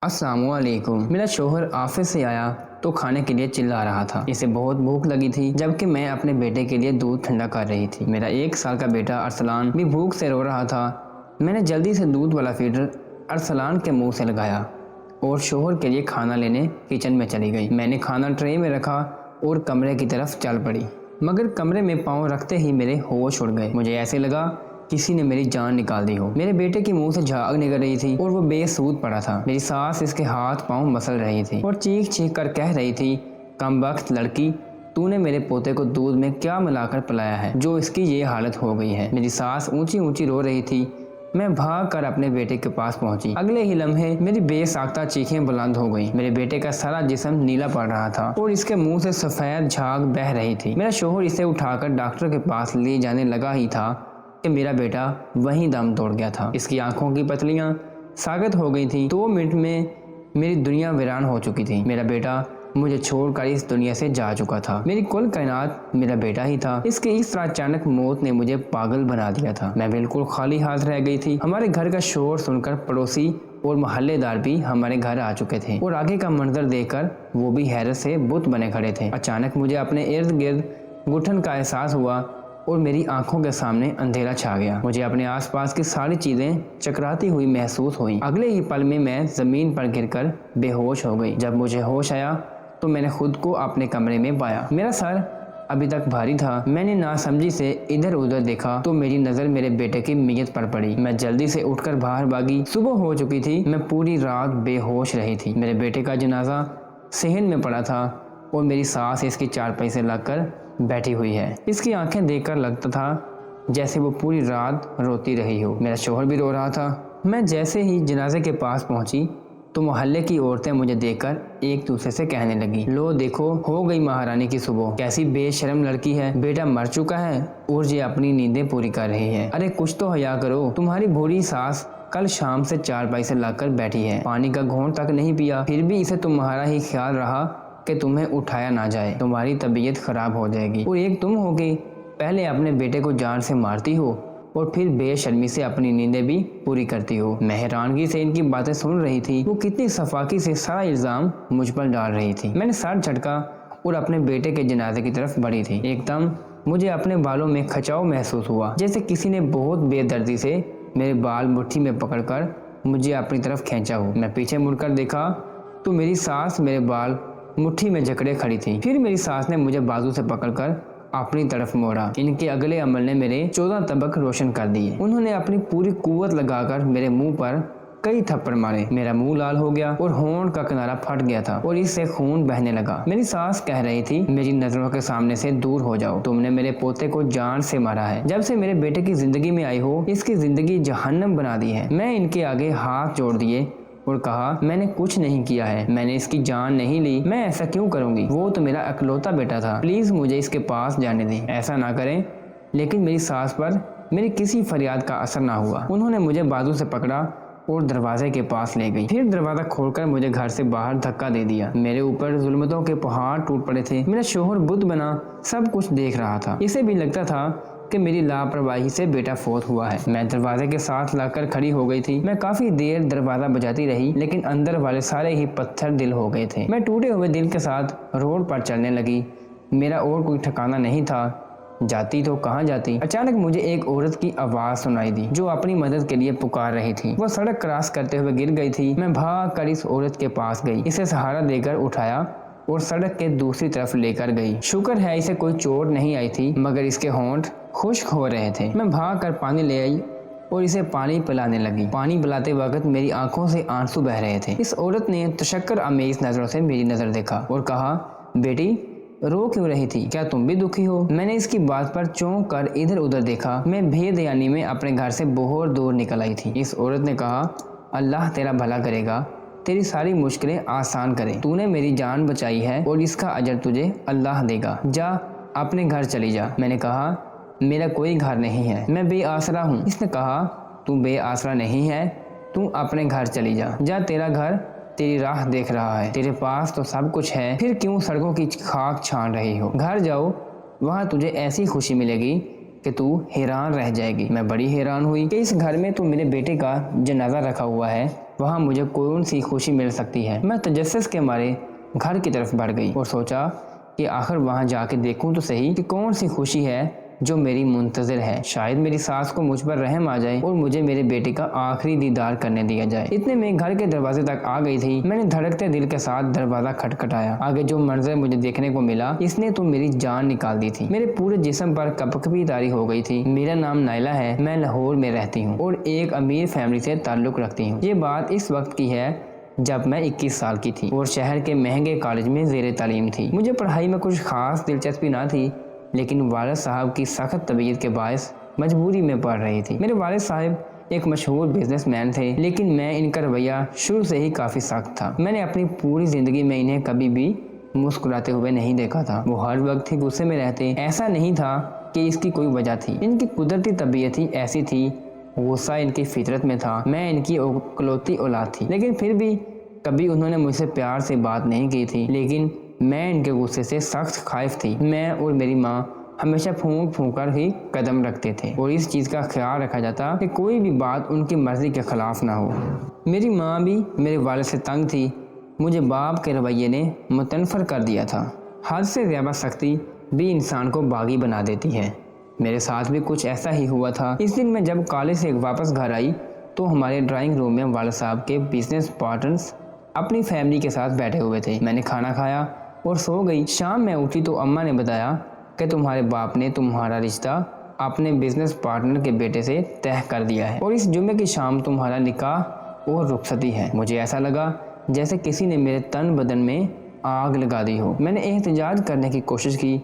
السلام علیکم۔ میرا شوہر آفس سے آیا تو کھانے کے لیے چلا رہا تھا۔ اسے بہت بھوک لگی تھی، جبکہ میں اپنے بیٹے کے لیے دودھ ٹھنڈا کر رہی تھی۔ میرا 1 سال کا بیٹا ارسلان بھی بھوک سے رو رہا تھا۔ میں نے جلدی سے دودھ والا فیڈر ارسلان کے منہ سے لگایا اور شوہر کے لیے کھانا لینے کچن میں چلی گئی۔ میں نے کھانا ٹرے میں رکھا اور کمرے کی طرف چل پڑی، مگر کمرے میں پاؤں رکھتے ہی میرے ہوش اڑ گئے۔ مجھے ایسے لگا کسی نے میری جان نکال دی ہو۔ میرے بیٹے کے منہ سے جھاگ نکل رہی تھی اور وہ بے سود پڑا تھا۔ میری ساس اس کے ہاتھ پاؤں مسل رہی تھی اور چیخ چیخ کر کہہ رہی تھی، کم بخت لڑکی، تو نے میرے پوتے کو دودھ میں کیا ملا کر پلایا ہے جو اس کی یہ حالت ہو گئی ہے۔ میری ساس اونچی اونچی رو رہی تھی۔ میں بھاگ کر اپنے بیٹے کے پاس پہنچی۔ اگلے ہی لمحے میری بے ساختہ چیخیں بلند ہو گئیں۔ میرے بیٹے کا سارا جسم نیلا پڑ رہا تھا اور اس کے منہ سے سفید جھاگ بہہ رہی تھی۔ میرا شوہر اسے اٹھا کر ڈاکٹر کے پاس لے جانے لگا ہی تھا کہ میرا بیٹا وہیں دم توڑ گیا تھا۔ اس کی آنکھوں کی پتلیاں ساخت ہو گئی تھیں۔ 2 منٹ میں میری دنیا ویران ہو چکی تھی۔ میرا بیٹا مجھے چھوڑ کر اس دنیا سے جا چکا تھا۔ میری کل کائنات میرا بیٹا ہی تھا۔ اس کی اس طرح اچانک موت نے مجھے پاگل بنا دیا تھا۔ میں بالکل خالی ہاتھ رہ گئی تھی۔ ہمارے گھر کا شور سن کر پڑوسی اور محلے دار بھی ہمارے گھر آ چکے تھے اور آگے کا منظر دیکھ کر وہ بھی حیرت سے بت بنے کھڑے تھے۔ اچانک مجھے اپنے ارد گرد گٹھن کا احساس ہوا اور میری آنکھوں کے سامنے اندھیرا چھا گیا۔ مجھے اپنے آس پاس کی ساری چیزیں چکراتی ہوئی محسوس ہوئیں۔ اگلے ہی پل میں زمین پر گر کر بے ہوش ہو گئی۔ جب مجھے ہوش آیا تو میں نے خود کو اپنے کمرے میں پایا۔ میرا سر ابھی تک بھاری تھا۔ میں نے ناسمجھی سے ادھر ادھر دیکھا تو میری نظر میرے بیٹے کی میت پر پڑی۔ میں جلدی سے اٹھ کر باہر بھاگی۔ صبح ہو چکی تھی۔ میں پوری رات بے ہوش رہی تھی۔ میرے بیٹے کا جنازہ صحن میں پڑا تھا اور میری ساس اس کی چارپائی سے لگ کر بیٹھی ہوئی ہے۔ اس کی آنکھیں دیکھ کر لگتا تھا جیسے وہ پوری رات روتی رہی ہو۔ میرا شوہر بھی رو رہا تھا۔ میں جیسے ہی جنازے کے پاس پہنچی تو محلے کی عورتیں مجھے دیکھ کر ایک دوسرے سے کہنے لگی، لو دیکھو ہو گئی مہارانی کی صبح، کیسی بے شرم لڑکی ہے، بیٹا مر چکا ہے اور یہ اپنی نیندیں پوری کر رہی ہے۔ ارے کچھ تو حیا کرو، تمہاری بوڑھی ساس کل شام سے چارپائی سے لگ کر بیٹھی ہے، پانی کا گھونٹ تک نہیں پیا، پھر بھی اسے تمہارا ہی خیال رہا کہ تمہیں اٹھایا نہ جائے، تمہاری طبیعت خراب ہو جائے گی، اور ایک تم ہو کہ پہلے اپنے بیٹے کو جان سے مارتی ہو اور پھر بے شرمی سے اپنی نیندیں بھی پوری کرتی ہو۔ میں حیرانگی سے ان کی باتیں سن رہی تھی۔ وہ کتنی صفاقی سے سارا الزام مجھ پر ڈال رہی تھی۔ میں نے سر جھٹکا اور اپنے بیٹے کے جنازے کی طرف بڑھی تھی۔ ایک دم مجھے اپنے بالوں میں کھچاؤ محسوس ہوا، جیسے کسی نے بہت بے دردی سے میرے بال مٹھی میں پکڑ کر مجھے اپنی طرف کھینچا ہو۔ میں پیچھے مڑ کر دیکھا تو میری ساس میرے بال مٹھی میں جکڑے کھڑی تھی۔ پھر میری ساس نے مجھے بازو سے پکڑ کر اپنی طرف موڑا۔ ان کے اگلے عمل نے میرے 14 طبق روشن کر دیے۔ انہوں نے اپنی پوری قوت لگا کر میرے منہ پر کئی تھپڑ مارے۔ میرا منہ لال ہو گیا اور ہونٹ کا کنارہ پھٹ گیا تھا اور اس سے خون بہنے لگا۔ میری ساس کہہ رہی تھی، میری نظروں کے سامنے سے دور ہو جاؤ، تم نے میرے پوتے کو جان سے مارا ہے، جب سے میرے بیٹے کی زندگی میں آئی ہو اس کی زندگی جہنم بنا دی ہے۔ میں ان کے آگے ہاتھ جوڑ دیے اور کہا، میں نے کچھ نہیں کیا ہے، میں نے اس کی جان نہیں لی، میں ایسا کیوں کروں گی، وہ تو میرا اکلوتا بیٹا تھا، پلیز مجھے اس کے پاس جانے دیں، ایسا نہ کریں۔ لیکن میری ساس پر میری کسی فریاد کا اثر نہ ہوا۔ انہوں نے مجھے بازو سے پکڑا اور دروازے کے پاس لے گئی، پھر دروازہ کھول کر مجھے گھر سے باہر دھکا دے دیا۔ میرے اوپر ظلمتوں کے پہاڑ ٹوٹ پڑے تھے۔ میرا شوہر بت بنا سب کچھ دیکھ رہا تھا۔ اسے بھی لگتا تھا کہ میری لاپرواہی سے بیٹا فوت ہوا ہے۔ میں دروازے کے ساتھ لگ کر کھڑی ہو گئی تھی۔ میں کافی دیر دروازہ بجاتی رہی، لیکن اندر والے سارے ہی پتھر دل ہو گئے تھے۔ میں ٹوٹے ہوئے دل کے ساتھ روڈ پر چلنے لگی۔ میرا اور کوئی ٹھکانہ نہیں تھا، جاتی تو کہاں جاتی۔ اچانک مجھے ایک عورت کی آواز سنائی دی جو اپنی مدد کے لیے پکار رہی تھی۔ وہ سڑک کراس کرتے ہوئے گر گئی تھی۔ میں بھاگ کر اس عورت کے پاس گئی، اسے سہارا دے کر اٹھایا اور سڑک کے دوسری طرف لے کر گئی۔ شکر ہے اسے کوئی چوٹ نہیں آئی تھی، مگر اس کے ہونٹ خشک ہو رہے تھے۔ میں بھاگ کر پانی لے آئی اور اسے پانی پلانے لگی۔ پانی پلاتے وقت میری آنکھوں سے آنسو بہ رہے تھے۔ اس عورت نے تشکر آمیز نظروں سے میری نظر دیکھا اور کہا، بیٹی رو کیوں رہی تھی، کیا تم بھی دکھی ہو؟ میں نے اس کی بات پر چونک کر ادھر ادھر دیکھا۔ میں بے دیانی میں اپنے گھر سے بہت دور نکل آئی تھی۔ اس عورت نے کہا، اللہ تیرا بھلا کرے گا، تیری ساری مشکلیں آسان کرے، تو نے میری جان بچائی ہے اور اس کا اجر تجھے اللہ دے گا، جا اپنے گھر چلی جا۔ میں نے کہا، میرا کوئی گھر نہیں ہے، میں بے آسرا ہوں۔ اس نے کہا، تو بے آسرا نہیں ہے، تو اپنے گھر چلی جا، جا تیرا گھر تیری راہ دیکھ رہا ہے، تیرے پاس تو سب کچھ ہے، پھر کیوں سڑکوں کی خاک چھان رہی ہو، گھر جاؤ، وہاں تجھے ایسی خوشی ملے گی کہ تو حیران رہ جائے گی۔ میں بڑی حیران ہوئی کہ اس گھر میں تو میرے بیٹے کا جنازہ رکھا ہوا ہے، वहाँ मुझे कौन सी खुशी मिल सकती है। मैं तजस्सुस के मारे घर की तरफ बढ़ गई और सोचा कि आखिर वहाँ जाके देखूं तो सही कि कौन सी खुशी है जो मेरी मुंतज़िर है। शायद मेरी सास को मुझ पर रहम आ जाए और मुझे मेरे बेटे का आखिरी दीदार करने दिया जाए। इतने में घर के दरवाजे तक आ गई थी। मैंने धड़कते दिल के साथ दरवाजा खटखटाया। आगे जो मंजर मुझे देखने को मिला, इसने तो मेरी जान निकाल दी थी। मेरे पूरे जिस्म पर कपकपी तारी हो गई थी। मेरा नाम नाइला है, मैं लाहौर में रहती हूँ और एक अमीर फैमिली से ताल्लुक़ रखती हूँ। ये बात इस वक्त की है जब मैं 21 साल की थी और शहर के महंगे कॉलेज में ज़ेरे तालीम थी। मुझे पढ़ाई में कुछ खास दिलचस्पी ना थी, लेकिन वालिद साहब की सख्त तबीयत के बायस मजबूरी में पढ़ रही थी। मेरे वालिद साहब एक मशहूर बिजनेसमैन थे, लेकिन मैं इनका रवैया शुरू से ही काफ़ी सख्त था। मैंने अपनी पूरी ज़िंदगी में इन्हें कभी भी मुस्कुराते हुए नहीं देखा था। वो हर वक्त ही गुस्से में रहते। ऐसा नहीं था कि इसकी कोई वजह थी, इनकी कुदरती तबीयत ही ऐसी थी। गुस्सा इनकी फितरत में था। मैं इनकी इकलौती औलाद थी, लेकिन फिर भी कभी उन्होंने मुझसे प्यार से बात नहीं की थी। लेकिन मैं इनके गुस्से से सख्त खाइफ थी। मैं और मेरी माँ हमेशा फूंक फूंक कर ही कदम रखते थे और इस चीज़ का ख्याल रखा जाता कि कोई भी बात उनकी मर्जी के खिलाफ ना हो। मेरी माँ भी मेरे वालिद से तंग थी। मुझे बाप के रवैये ने मुतनफर कर दिया था। हद से ज़्यादा सख्ती भी इंसान को बागी बना देती है। मेरे साथ भी कुछ ऐसा ही हुआ था। इस दिन मैं जब कॉलेज से वापस घर आई तो हमारे ड्राइंग रूम में वालिद साहब के बिजनेस पार्टनर्स अपनी फैमिली के साथ बैठे हुए थे। मैंने खाना खाया और सो गई। शाम में उठी तो अम्मा ने बताया कि तुम्हारे बाप ने तुम्हारा रिश्ता अपने बिजनेस पार्टनर के बेटे से तय कर दिया है और इस जुम्मे की शाम तुम्हारा निकाह और रुखसती है। मुझे ऐसा लगा जैसे किसी ने मेरे तन बदन में आग लगा दी हो। मैंने एहतजाज करने की कोशिश की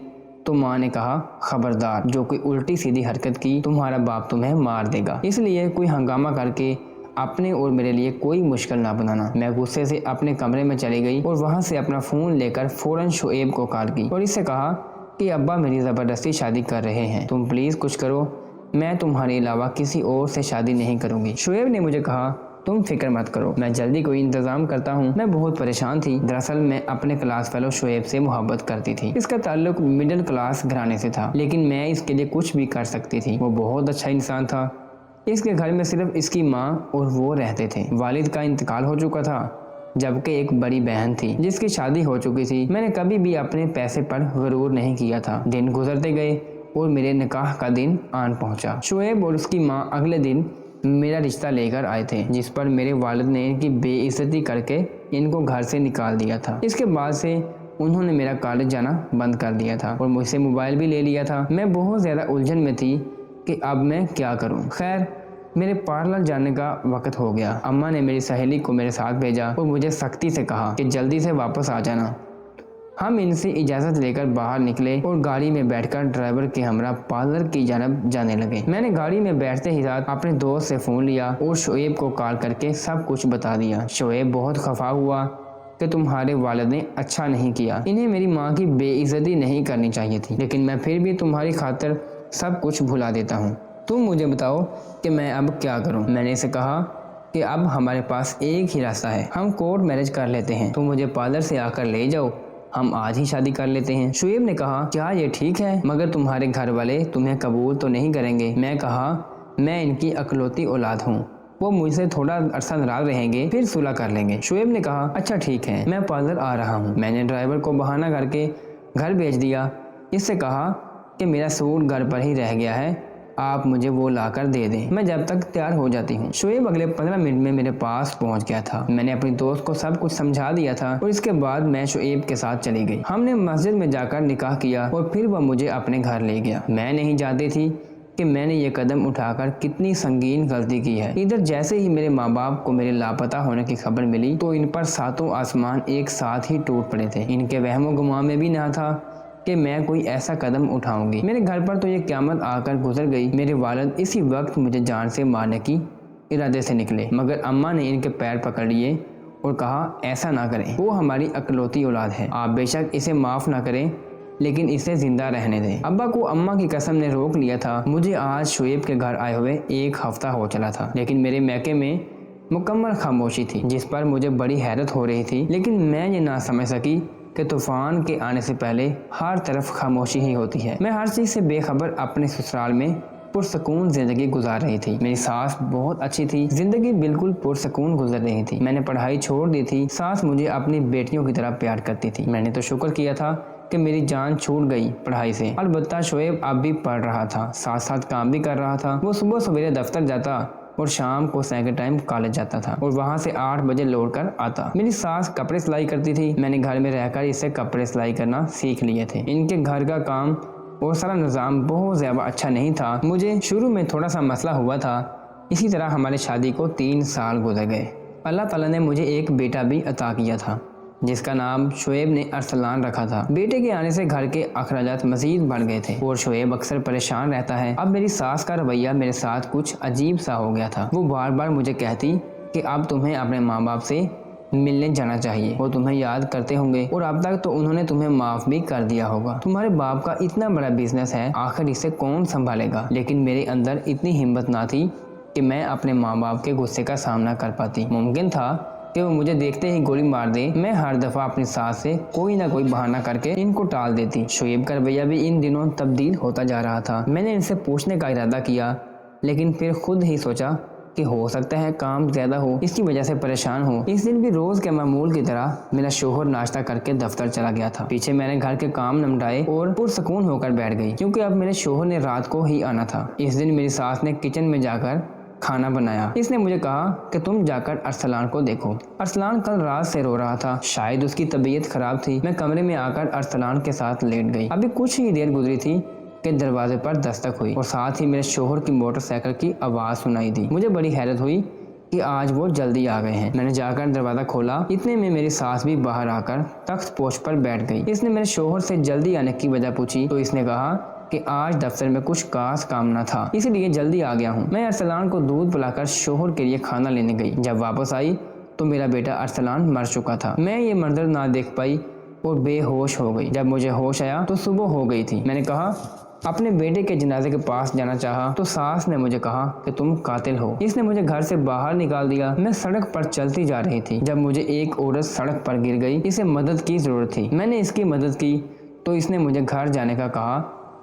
तो माँ ने कहा, खबरदार, जो कोई उल्टी सीधी हरकत की तुम्हारा बाप तुम्हें मार देगा, इसलिए कोई हंगामा करके अपने और मेरे लिए कोई मुश्किल ना बनाना। मैं गुस्से से अपने कमरे में चली गई और वहाँ से अपना फ़ोन लेकर फ़ौरन शुएब को कॉल की और इससे कहा कि अब्बा मेरी ज़बरदस्ती शादी कर रहे हैं, तुम प्लीज़ कुछ करो, मैं तुम्हारे अलावा किसी और से शादी नहीं करूँगी। शुएब ने मुझे कहा, तुम फिक्र मत करो, मैं जल्दी कोई इंतज़ाम करता हूँ। मैं बहुत परेशान थी। दरअसल मैं अपने क्लास फेलो शुएब से मोहब्बत करती थी। इसका ताल्लुक मिडिल क्लास घराने से था, लेकिन मैं इसके लिए कुछ भी कर सकती थी। वो बहुत अच्छा इंसान था। इसके घर में सिर्फ इसकी माँ और वो रहते थे। वालिद का इंतकाल हो चुका था, जबकि एक बड़ी बहन थी जिसकी शादी हो चुकी थी। मैंने कभी भी अपने पैसे पर गरूर नहीं किया था। दिन गुजरते गए और मेरे निकाह का दिन आन पहुंचा। शुएब और उसकी माँ अगले दिन मेरा रिश्ता लेकर आए थे, जिस पर मेरे वालिद ने इनकी बेइज्जती करके इनको घर से निकाल दिया था। इसके बाद से उन्होंने मेरा कॉलेज जाना बंद कर दिया था और मुझसे मोबाइल भी ले लिया था। मैं बहुत ज़्यादा उलझन में थी कि अब मैं क्या करूं। खैर, मेरे पार्लर जाने का वक्त हो गया। अम्मा ने मेरी सहेली को मेरे साथ भेजा और मुझे सख्ती से कहा कि जल्दी से वापस आ जाना। हम इनसे इजाज़त लेकर बाहर निकले और गाड़ी में बैठकर ड्राइवर के हमरा पार्लर की जानब जाने लगे। मैंने गाड़ी में बैठते ही साथ अपने दोस्त से फ़ोन लिया और शुएब को कॉल करके सब कुछ बता दिया। शुएब बहुत खफा हुआ कि तुम्हारे वालिद ने अच्छा नहीं किया, इन्हें मेरी माँ की बेइज्जती नहीं करनी चाहिए थी, लेकिन मैं फिर भी तुम्हारी खातिर सब कुछ भुला देता हूँ। तुम मुझे बताओ कि मैं अब क्या करूं। मैंने इसे कहा कि अब हमारे पास एक ही रास्ता है, हम कोर्ट मैरिज कर लेते हैं। तुम मुझे पार्लर से आकर ले जाओ, हम आज ही शादी कर लेते हैं। शुएब ने कहा, क्या ये ठीक है? मगर तुम्हारे घर वाले तुम्हें कबूल तो नहीं करेंगे। मैं कहा, मैं इनकी अकलौती औलाद हूँ, वो मुझसे थोड़ा अरसा नाराज रहेंगे, फिर सुलह कर लेंगे। शुएब ने कहा, अच्छा ठीक है, मैं पार्लर आ रहा हूँ। मैंने ड्राइवर को बहाना करके घर भेज दिया। इससे कहा कि मेरा सूट घर पर ही रह गया है, आप मुझे वो लाकर दे दें, मैं जब तक तैयार हो जाती हूँ। शुएब अगले 15 मिनट में मेरे पास पहुँच गया था। मैंने अपनी दोस्त को सब कुछ समझा दिया था और इसके बाद मैं शुएब के साथ चली गई। हमने मस्जिद में जाकर निकाह किया और फिर वह मुझे अपने घर ले गया। मैं नहीं जानती थी कि मैंने ये कदम उठाकर कितनी संगीन गलती की है। इधर जैसे ही मेरे माँ बाप को मेरे लापता होने की खबर मिली तो इन पर सातों आसमान एक साथ ही टूट पड़े थे। इनके वहमो गुमान में भी ना था कि मैं कोई ऐसा कदम उठाऊंगी। मेरे घर पर तो ये क़यामत आकर गुजर गई। मेरे वालिद इसी वक्त मुझे जान से मारने की इरादे से निकले, मगर अम्मा ने इनके पैर पकड़ लिए और कहा, ऐसा ना करें, वो हमारी अकलौती औलाद है, आप बेशक इसे माफ़ ना करें, लेकिन इसे जिंदा रहने दें। अब्बा को अम्मा की कसम ने रोक लिया था। मुझे आज शुएब के घर आए हुए 1 हफ्ता हो चला था, लेकिन मेरे मैके में मुकम्मल खामोशी थी, जिस पर मुझे बड़ी हैरत हो रही थी। लेकिन मैं ये ना समझ सकी कि तूफ़ान के आने से पहले हर तरफ खामोशी ही होती है। मैं हर चीज़ से बेखबर अपने ससुराल में पुरसकून जिंदगी गुजार रही थी। मेरी सास बहुत अच्छी थी, जिंदगी बिल्कुल पुरसकून गुजर रही थी। मैंने पढ़ाई छोड़ दी थी। सास मुझे अपनी बेटियों की तरह प्यार करती थी। मैंने तो शुक्र किया था कि मेरी जान छूट गई पढ़ाई से। अलबत्ता शोएब अब भी पढ़ रहा था, साथ साथ काम भी कर रहा था। वो सुबह सवेरे दफ्तर जाता और शाम को सेकंड टाइम कॉलेज जाता था और वहाँ से 8 बजे लौट कर आता। मेरी सास कपड़े सिलाई करती थी। मैंने घर में रहकर इससे कपड़े सिलाई करना सीख लिए थे। इनके घर का काम और सारा निज़ाम बहुत ज़्यादा अच्छा नहीं था। मुझे शुरू में थोड़ा सा मसला हुआ था। इसी तरह हमारी शादी को 3 साल गुजर गए। अल्लाह ताला ने मुझे एक बेटा भी अता किया था जिसका नाम शोएब ने अरसलान रखा था। बेटे के आने से घर के अखराजात मजीद बढ़ गए थे और शोएब अक्सर परेशान रहता है। अब मेरी सास का रवैया मेरे साथ कुछ अजीब सा हो गया था। वो बार बार मुझे कहती कि अब तुम्हें अपने माँ बाप से मिलने जाना चाहिए, वो तुम्हें याद करते होंगे और अब तक तो उन्होंने तुम्हें माफ भी कर दिया होगा। तुम्हारे बाप का इतना बड़ा बिजनेस है, आखिर इसे कौन संभालेगा। लेकिन मेरे अंदर इतनी हिम्मत ना थी कि मैं अपने माँ बाप के गुस्से का सामना कर पाती। मुमकिन था कि वो मुझे देखते ही गोली मार दे। मैं हर दफ़ा अपनी सास से कोई ना कोई बहाना करके इनको टाल देती। शोएब का रवैया भी इन दिनों तब्दील होता जा रहा था। मैंने इनसे पूछने का इरादा किया, लेकिन फिर खुद ही सोचा कि हो सकता है काम ज़्यादा हो, इसकी वजह से परेशान हो। इस दिन भी रोज़ के मामूल की तरह मेरा शोहर नाश्ता करके दफ्तर चला गया था। पीछे मैंने घर के काम निपटाए और पुरसकून होकर बैठ गई, क्योंकि अब मेरे शोहर ने रात को ही आना था। इस दिन मेरी सास ने किचन में जाकर खाना बनाया। इसने मुझे कहा कि तुम जाकर अरसलान को देखो। अरसलान कल रात से रो रहा था, शायद उसकी तबीयत खराब थी। मैं कमरे में आकर अरसलान के साथ लेट गई। अभी कुछ ही देर गुजरी थी कि दरवाजे पर दस्तक हुई और साथ ही मेरे शोहर की मोटरसाइकिल की आवाज़ सुनाई दी। मुझे बड़ी हैरत हुई कि आज वो जल्दी आ गए हैं। मैंने जाकर दरवाज़ा खोला। इतने में मेरी सास भी बाहर आकर तख्त पोश पर बैठ गई। इसने मेरे शोहर से जल्दी आने की वजह पूछी तो इसने कहा कि आज दफ्तर में कुछ खास काम न था, इसलिए जल्दी आ गया हूँ। मैं अरसलान को दूध पिलाकर शोहर के लिए खाना लेने गई। जब वापस आई तो मेरा बेटा अरसलान मर चुका था। मैं ये मंजर ना देख पाई और बेहोश हो गई। जब मुझे होश आया तो सुबह हो गई थी। मैंने कहा अपने बेटे के जनाजे के पास जाना चाहा तो सास ने मुझे कहा कि तुम कातिल हो। इसने मुझे घर से बाहर निकाल दिया। मैं सड़क पर चलती जा रही थी जब मुझे एक औरत सड़क पर गिर गई। इसे मदद की जरूरत थी। मैंने इसकी मदद की तो इसने मुझे घर जाने का कहा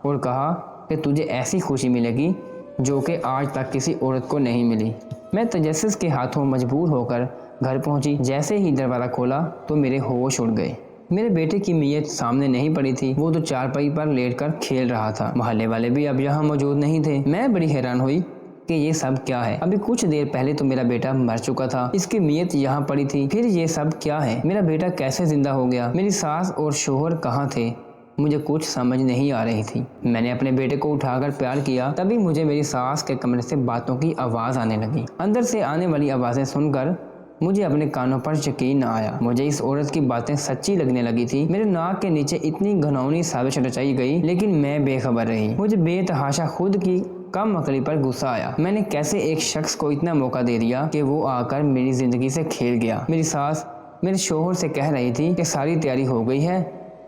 और कहा कि तुझे ऐसी खुशी मिलेगी जो कि आज तक किसी औरत को नहीं मिली। मैं तजस्सुस के हाथों मजबूर होकर घर पहुंची। जैसे ही दरवाज़ा खोला तो मेरे होश उड़ गए। मेरे बेटे की मीयत सामने नहीं पड़ी थी, वो तो चारपाई पर लेटकर खेल रहा था। मोहल्ले वाले भी अब यहाँ मौजूद नहीं थे। मैं बड़ी हैरान हुई कि ये सब क्या है। अभी कुछ देर पहले तो मेरा बेटा मर चुका था, इसकी मीयत यहाँ पड़ी थी, फिर ये सब क्या है। मेरा बेटा कैसे जिंदा हो गया। मेरी सास और शोहर कहाँ थे, मुझे कुछ समझ नहीं आ रही थी। मैंने अपने बेटे को उठाकर प्यार किया। तभी मुझे मेरी सास के कमरे से बातों की आवाज़ आने लगी। अंदर से आने वाली आवाज़ें सुनकर मुझे अपने कानों पर यकीन न आया। मुझे इस औरत की बातें सच्ची लगने लगी थी। मेरे नाक के नीचे इतनी घिनौनी साजिश रचाई गई, लेकिन मैं बेखबर रही। मुझे बेतहाशा खुद की कम अकली पर गुस्सा आया। मैंने कैसे एक शख्स को इतना मौका दे दिया कि वो आकर मेरी जिंदगी से खेल गया। मेरी सास मेरे शोहर से कह रही थी कि सारी तैयारी हो गई है,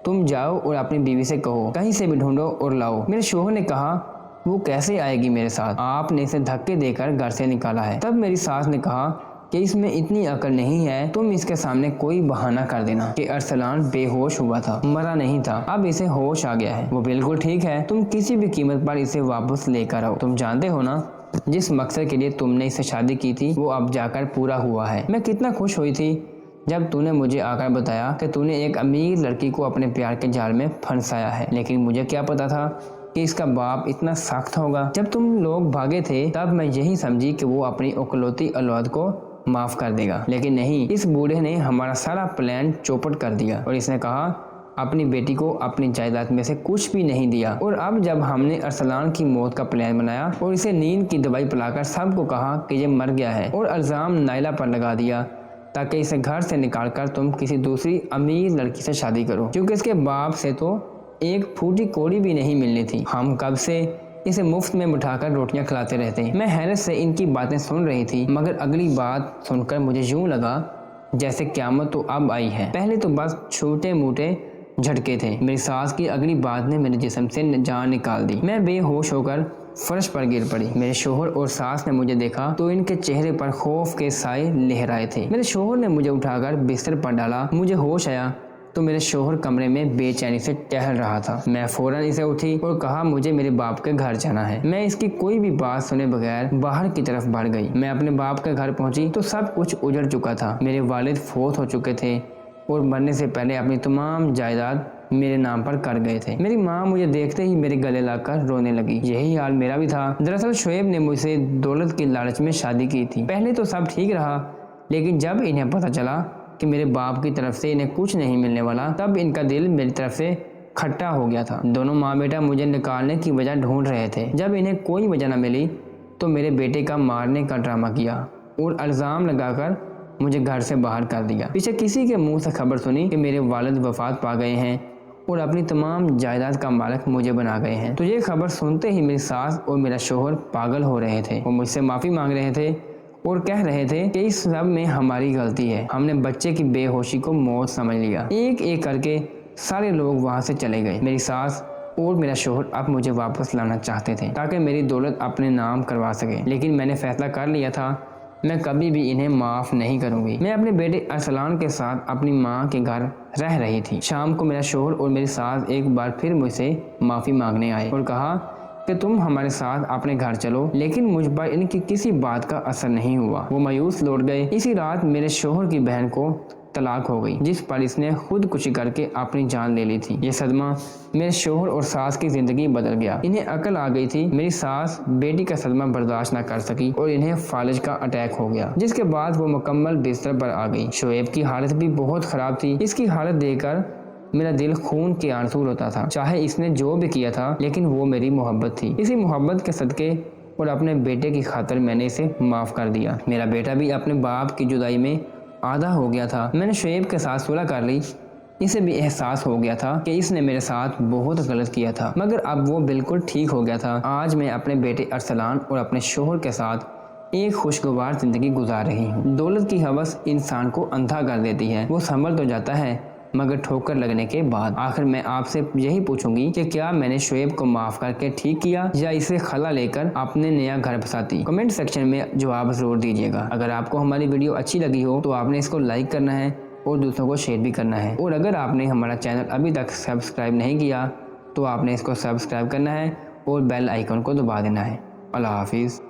तुम जाओ और अपनी बीवी से कहो कहीं से भी ढूंढो और लाओ। मेरे शोहर ने कहा वो कैसे आएगी मेरे साथ, आपने इसे धक्के देकर घर से निकाला है। तब मेरी सास ने कहा कि इसमें इतनी अकल नहीं है, तुम इसके सामने कोई बहाना कर देना कि अरसलान बेहोश हुआ था, मरा नहीं था, अब इसे होश आ गया है। वो बिल्कुल ठीक है, तुम किसी भी कीमत पर इसे वापस लेकर आओ। तुम जानते हो ना जिस मकसद के लिए तुमने इससे शादी की थी वो अब जाकर पूरा हुआ है। मैं कितना खुश हुई थी जब तूने मुझे आकर बताया कि तूने एक अमीर लड़की को अपने प्यार के जाल में फंसाया है, लेकिन मुझे क्या पता था कि इसका बाप इतना सख्त होगा। जब तुम लोग भागे थे तब मैं यही समझी कि वो अपनी औलौती औलाद को माफ कर देगा, लेकिन नहीं, इस बूढ़े ने हमारा सारा प्लान चौपट कर दिया और इसने कहा अपनी बेटी को अपनी जायदाद में से कुछ भी नहीं दिया। और अब जब हमने अरसलान की मौत का प्लान बनाया और इसे नींद की दवाई पिलाकर सबको कहा कि ये मर गया है और इल्जाम नाइला पर लगा दिया ताकि इसे घर से निकालकर तुम किसी दूसरी अमीर लड़की से शादी करो, क्योंकि इसके बाप से तो एक फूटी कोड़ी भी नहीं मिलनी थी। हम कब से इसे मुफ्त में बिठाकर रोटियां खिलाते रहते। मैं हैरत से इनकी बातें सुन रही थी, मगर अगली बात सुनकर मुझे यूं लगा जैसे क़यामत तो अब आई है। पहले तो बस छोटे मोटे झटके थे, मेरी सास की अगली बात ने मेरे जिस्म से जान निकाल दी। मैं बेहोश होकर फर्श पर गिर पड़ी। मेरे शोहर और सास ने मुझे देखा तो इनके चेहरे पर खौफ के साए लहराए थे। मेरे शोहर ने मुझे उठाकर बिस्तर पर डाला। मुझे होश आया تو میرے شوہر کمرے میں بے چینی سے ٹہل رہا تھا۔ میں فوراً اسے اٹھی اور کہا مجھے میرے باپ کے گھر جانا ہے۔ میں اس کی کوئی بھی بات سنے بغیر باہر کی طرف بڑھ گئی۔ میں اپنے باپ کے گھر پہنچی تو سب کچھ اجڑ چکا تھا۔ میرے والد فوت ہو چکے تھے اور مرنے سے پہلے اپنی تمام جائیداد میرے نام پر کر گئے تھے۔ میری ماں مجھے دیکھتے ہی میرے گلے لگ کر رونے لگی۔ یہی حال میرا بھی تھا۔ دراصل شعیب نے مجھ سے دولت کی لالچ میں شادی کی تھی۔ پہلے تو سب ٹھیک رہا، لیکن جب انہیں پتہ چلا کہ میرے باپ کی طرف سے انہیں کچھ نہیں ملنے والا، تب ان کا دل میری طرف سے کھٹا ہو گیا تھا۔ دونوں ماں بیٹا مجھے نکالنے کی وجہ ڈھونڈ رہے تھے۔ جب انہیں کوئی وجہ نہ ملی تو میرے بیٹے کا مارنے کا ڈرامہ کیا اور الزام لگا کر مجھے گھر سے باہر کر دیا۔ پیچھے کسی کے منہ سے خبر سنی کہ میرے والد وفات پا گئے ہیں اور اپنی تمام جائیداد کا مالک مجھے بنا گئے ہیں۔ تو یہ خبر سنتے ہی میری ساس اور میرا شوہر پاگل ہو رہے تھے۔ وہ مجھ سے معافی مانگ رہے تھے اور کہہ رہے تھے کہ اس سب میں ہماری غلطی ہے، ہم نے بچے کی بے ہوشی کو موت سمجھ لیا۔ ایک ایک کر کے سارے لوگ وہاں سے چلے گئے۔ میری ساس اور میرا شوہر اب مجھے واپس لانا چاہتے تھے تاکہ میری دولت اپنے نام کروا سکے، لیکن میں نے فیصلہ کر لیا تھا میں کبھی بھی انہیں معاف نہیں کروں گی۔ میں اپنے بیٹے ارسلان کے ساتھ اپنی ماں کے گھر رہ رہی تھی۔ شام کو میرا شوہر اور میری ساس ایک بار پھر مجھ سے معافی مانگنے آئے اور کہا کہ تم ہمارے ساتھ اپنے گھر چلو، لیکن مجھ پر ان کی کسی بات کا اثر نہیں ہوا۔ وہ مایوس لوٹ گئے۔ اسی رات میرے شوہر کی بہن کو طلاق ہو گئی، جس پر اس نے خودکشی کر کے اپنی جان لے لی تھی۔ یہ صدمہ میرے شوہر اور ساس کی زندگی بدل گیا۔ انہیں عقل آ گئی تھی۔ میری ساس بیٹی کا صدمہ برداشت نہ کر سکی اور انہیں فالج کا اٹیک ہو گیا، جس کے بعد وہ مکمل بستر پر آ گئی۔ شعیب کی حالت بھی بہت خراب تھی۔ اس کی حالت دیکھ کر میرا دل خون کے آنسو روتا تھا۔ چاہے اس نے جو بھی کیا تھا، لیکن وہ میری محبت تھی۔ اسی محبت کے صدقے اور اپنے بیٹے کی خاطر میں نے اسے معاف کر دیا۔ میرا بیٹا بھی اپنے باپ کی جدائی میں آدھا ہو گیا تھا۔ میں نے شعیب کے ساتھ صلح کر لی۔ اسے بھی احساس ہو گیا تھا کہ اس نے میرے ساتھ بہت غلط کیا تھا، مگر اب وہ بالکل ٹھیک ہو گیا تھا۔ آج میں اپنے بیٹے ارسلان اور اپنے شوہر کے ساتھ ایک خوشگوار زندگی گزار رہی ہوں۔ دولت کی ہوس انسان کو اندھا کر دیتی ہے۔ وہ سنبھل تو جاتا ہے مگر ٹھوکر لگنے کے بعد۔ آخر میں آپ سے یہی پوچھوں گی کہ کیا میں نے شعیب کو معاف کر کے ٹھیک کیا یا اسے خلا لے کر اپنے نیا گھر بساتی؟ کمنٹ سیکشن میں جواب ضرور دیجیے گا۔ اگر آپ کو ہماری ویڈیو اچھی لگی ہو تو آپ نے اس کو لائک کرنا ہے اور دوسروں کو شیئر بھی کرنا ہے، اور اگر آپ نے ہمارا چینل ابھی تک سبسکرائب نہیں کیا تو آپ نے اس کو سبسکرائب کرنا ہے اور بیل آئیکن کو دبا دینا ہے۔ اللہ حافظ۔